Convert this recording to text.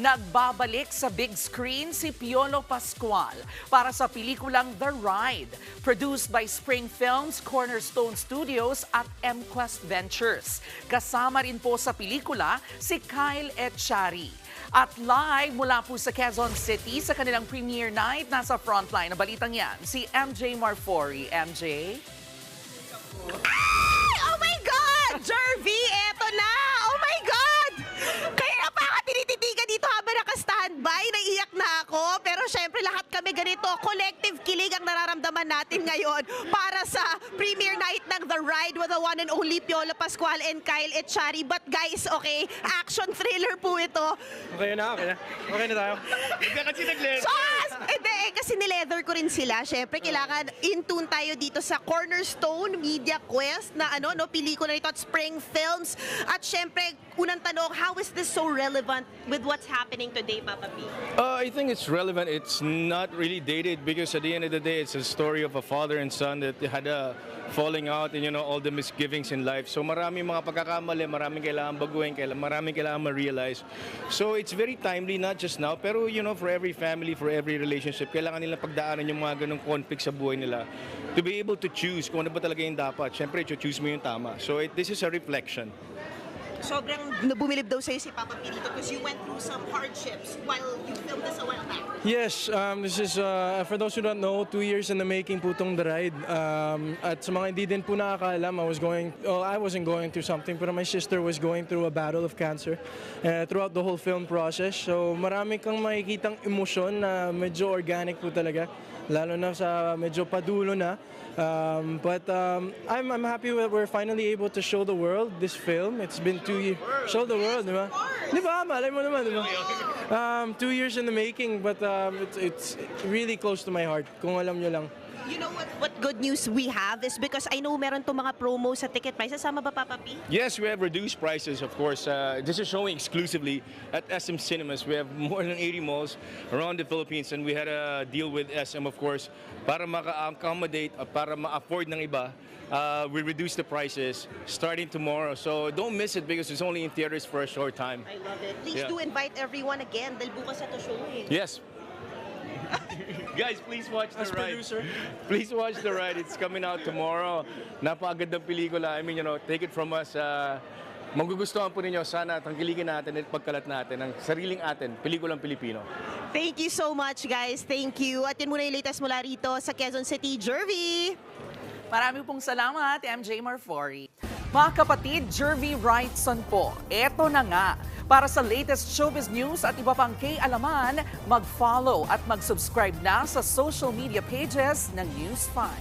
Nagbabalik sa big screen si Piolo Pascual para sa pelikulang The Ride, produced by Spring Films, Cornerstone Studios at MQuest Ventures. Kasama rin po sa pelikula si Kyle Etchari. At live mula po sa Quezon City sa kanilang premiere night, nasa frontline na balitang yan, si MJ Marfori. MJ? Ay! Oh my God! Jervy, eto na! Oh my God! Kaya pa ako tinititigan dito habang naka-standby. Naiiyak na ako. Pero syempre lahat kami ganito. Collective kilig ang nararamdaman natin ngayon para sa premiere night ng The Ride with the one and only Piolo Pascual and Kyle Etchari. But guys, okay, action thriller po ito. Okay na. Okay na tayo. Kasi nag-leather. Kasi nileather ko rin sila. Syempre, kailangan in tune tayo dito sa Cornerstone Media Quest na pelikula nito at Spring Films. At syempre, unang tanong, how is this so relevant with what's happening today, Papa P? I think it's relevant. It's not really dated because at the end of the day, it's a story of a father and son that had a falling out and all the misgivings in life. So maraming mga pagkakamali, maraming kailangan baguhin, maraming kailangan ma-realize. So it's very timely, not just now, pero for every family, for every relationship, kailangan nila pagdaanan yung mga ganong conflict sa buhay nila to be able to choose kung ano ba talaga yung dapat. Siyempre, choose mo yung tama. So this is a reflection. Sobrang bumilib daw sa'yo si Papa P dito because you went through some hardships while you filmed this a while back. Yes, this is, for those who don't know, 2 years in the making po itong The Ride. At sa mga hindi din po nakakaalam, I wasn't going through something, pero my sister was going through a battle of cancer throughout the whole film process. So marami kang makikitang emosyon na medyo organic po talaga, lalo na sa medyo padulo na. But I'm happy that we're finally able to show the world this film. It's been 2 years. Show the world, di ba? Di ba? Malay mo naman, di ba? 2 years in the making, but it's really close to my heart, kung alam nyo lang. You know what good news we have is because I know meron to mga promo sa ticket prices. Sama ba, Papa P? Yes, we have reduced prices, of course. This is showing exclusively at SM Cinemas. We have more than 80 malls around the Philippines, and we had a deal with SM, of course, para maka-accommodate, para ma-afford ng iba. We reduced the prices starting tomorrow. So don't miss it because it's only in theaters for a short time. I love it. Please do invite everyone again dahil bukas ito show eh. Yes. Guys, please watch The Ride. Please watch The Ride. It's coming out tomorrow. Napakagandang pelikula. I mean, take it from us. Magugustuhan po ninyo. Sana tangkilikin natin at pagkalat natin ng sariling atin, pelikulang Pilipino. Thank you so much, guys. Thank you. At yun muna yung latest mula rito sa Quezon City. Jervy! Marami pong salamat, MJ Marfori. Mga kapatid, Jervy Wrightson po. Eto na nga. Para sa latest showbiz news at iba pang kay-alaman, mag-follow at mag-subscribe na sa social media pages ng News 5.